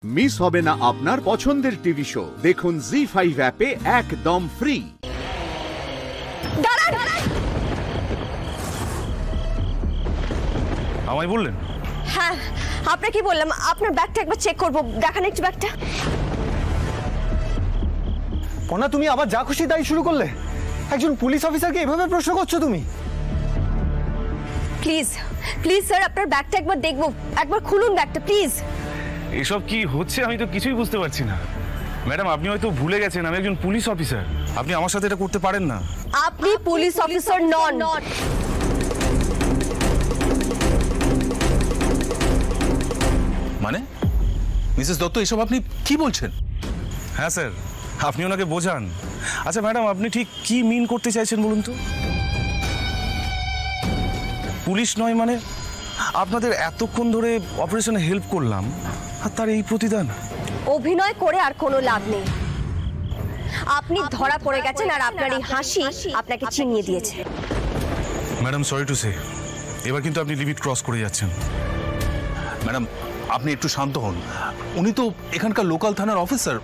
Miss হবে না আপনার পছন্দের টিভি শো। দেখুন জি5 অ্যাপে একদম ফ্রি। আমায় বললেন? হ্যাঁ, আপনাকে বললাম আপনার ব্যাগটা একবার চেক করব। দেখান একটু ব্যাগটা। কনা, তুমি আবার যা খুশি তাই শুরু করলে। একজন পুলিশ অফিসারকে এভাবে প্রশ্ন করছো তুমি? প্লিজ প্লিজ স্যার, আপনার ব্যাগটা একবার দেখব। একবার খুলুন ব্যাগটা প্লিজ। এসব কি হচ্ছে আমি তো কিছুই বুঝতে পারছি না। ম্যাডাম, আপনি হয়তো ভুলে গেছেন আমি একজন পুলিশ অফিসার। আপনি আমার সাথে এটা করতে পারেন না। আপনি পুলিশ অফিসার নন। মানে মিসেস দত্ত, এসব আপনি কি বলছেন? হ্যাঁ স্যার, আপনি ওনাকে বোঝান। আচ্ছা ম্যাডাম, আপনি ঠিক কি মিন করতে চাইছেন বলুন তো? পুলিশ নয় মানে? আপনাদের এতক্ষণ ধরে অপারেশনে হেল্প করলাম আর তার এই প্রতিদান? অভিনয় করে আর কোনো লাভ নেই। আপনি ধরা পড়ে গেছেন আর আপনার এই হাসি আপনাকে চিনিয়ে দিয়েছে। ম্যাডাম, সরি টু সে, এবার কিন্তু আপনি লিমিট ক্রস করে যাচ্ছেন। ম্যাডাম, আপনি একটু শান্ত হন। উনি তো এখানকার লোকাল থানার অফিসার।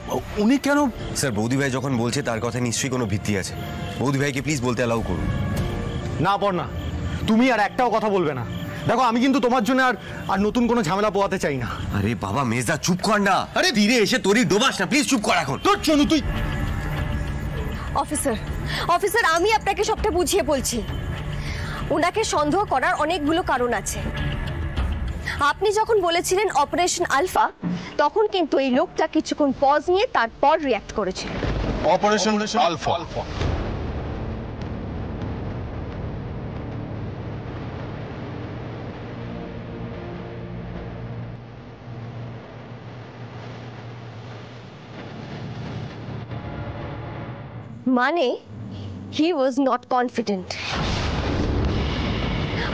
উনি কেন? স্যার, বৌদি ভাই যখন বলছে তার কথা নিশ্চয়ই কোনো ভিত্তি আছে। বৌদি ভাইকে প্লিজ বলতে অ্যালাউ করুন। না পড়না, তুমি আর একটাও কথা বলবে না। দেখো, আমি কিন্তু তোমার জন্য আর নতুন কোনো ঝামেলা পোয়াতে চাই না। আরে বাবা মেজদা, চুপ কর না। আরে ধীরে এসে তোরই ডোবাস না, প্লিজ চুপ কর এখন। তোর জন্য তুই। অফিসার অফিসার, আমি আপনাকে সবটা বুঝিয়ে বলছি। ওনাকে সন্দেহ করার অনেকগুলো কারণ আছে। আপনি যখন বলেছিলেন অপারেশন আলফা, তখন কিন্তু এই লোকটা কিছুক্ষণ পজ নিয়ে তারপর রিঅ্যাক্ট করেছিল। Operation alpha? মানে হি ওয়াজ নট কনফিডেন্ট।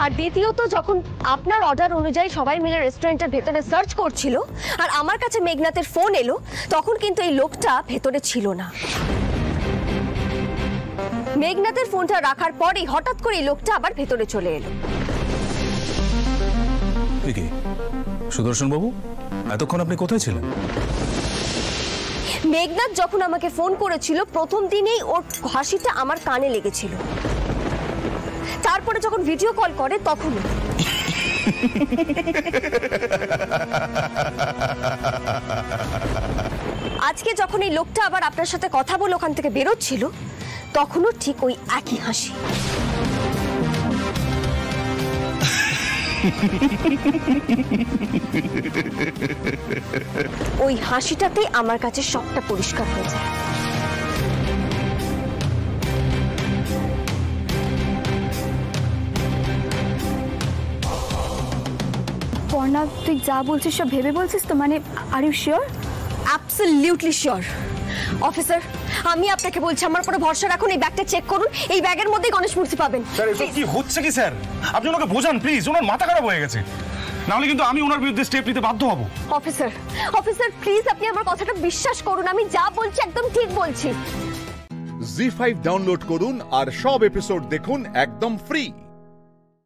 আর দ্বিতীয়ত, যখন আপনার অর্ডার অনুযায়ী সবাই মিলে রেস্টুরেন্টের ভেতরে সার্চ করছিল আর আমার কাছে মেঘনাথের ফোন এলো, তখন কিন্তু এই লোকটা ভেতরে ছিল না। মেঘনাথের ফোনটা রাখার পরেই হঠাৎ করে এই লোকটা আবার ভেতরে চলে এলো। সুদর্শন বাবু, এতক্ষণ আপনি কোথায় ছিলেন? মেঘনাথ যখন আমাকে ফোন করেছিল, প্রথম দিনেই ওর হাসিটা আমার কানে লেগেছিল। তারপরে যখন ভিডিও কল করে তখন আজকে যখন এই লোকটা আবার আপনার সাথে কথা বলে ওখান থেকে বেরোচ্ছিল, তখনও ঠিক ওই একই হাসি। ওই হাসিটাতেই আমার কাছে সবটা পরিষ্কার হয়ে যায়। পর্ণা, তুই যা বলছিস সব ভেবে বলছিস তো? মানে are you sure? Absolutely sure. Officer, আমি আপনাকে বলছি, আমার উপরে ভরসা রাখুন। এই ব্যাগটা চেক করুন, এই ব্যাগের মধ্যেই গণেশ মূর্তি পাবেন। স্যার, এসব কি হচ্ছে কি স্যার? আপনি ওনাকে বোঝান প্লিজ, ওনার মাথা খারাপ হয়ে গেছে। নাহলে কিন্তু আমি ওনার বিরুদ্ধে স্টেপ নিতে বাধ্য হব। অফিসার অফিসার প্লিজ, আপনি আমার কথাটা বিশ্বাস করুন। আমি যা বলছি একদম ঠিক বলছি। জি5 ডাউনলোড করুন আর সব এপিসোড দেখুন একদম ফ্রি।